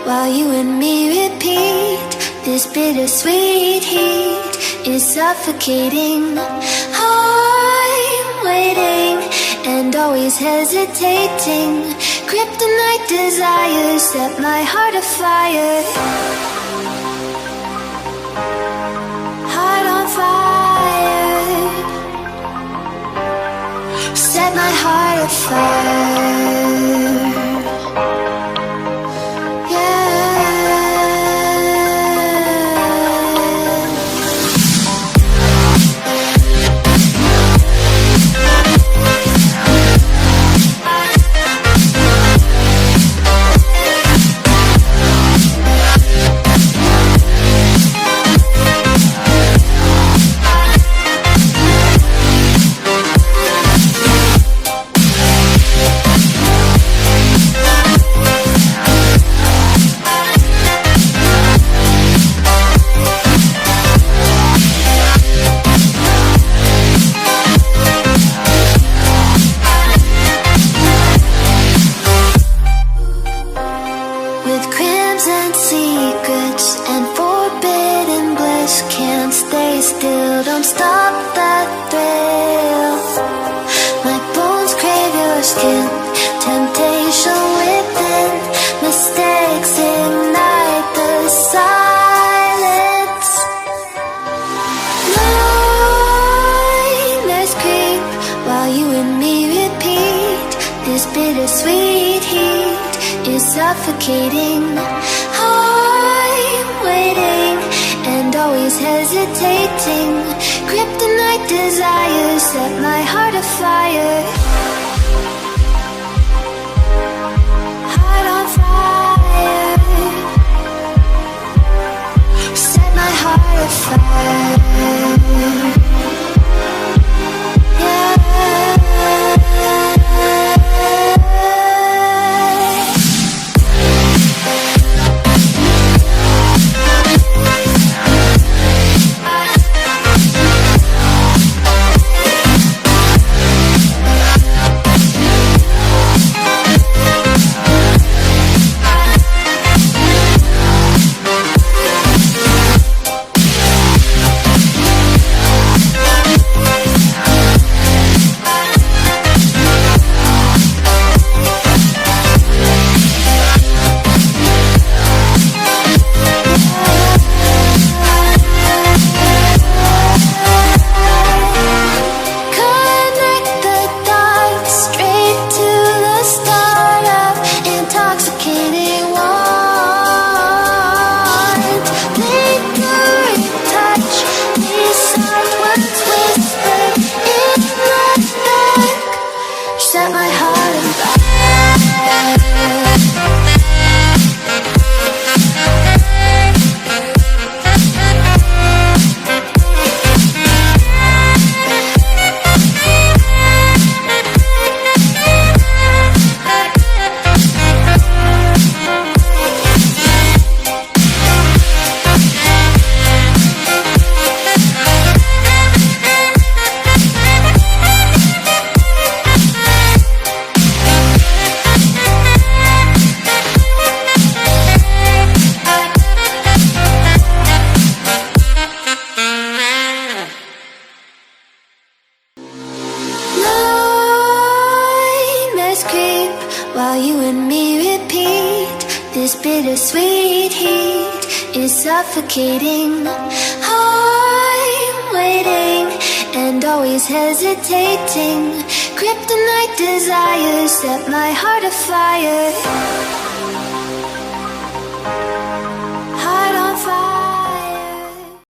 while you and me repeat. This bittersweet heat is suffocating. I'm waiting and always hesitating. Kryptonite desires set my heart afire. Heart on fire. Set my heart afire. Bittersweet heat is suffocating. I'm waiting and always hesitating. Kryptonite desires set my heart afire. Heart on fire. Set my heart afire. While you and me repeat, this bittersweet heat is suffocating. I'm waiting and always hesitating. Kryptonite desires set my heart afire.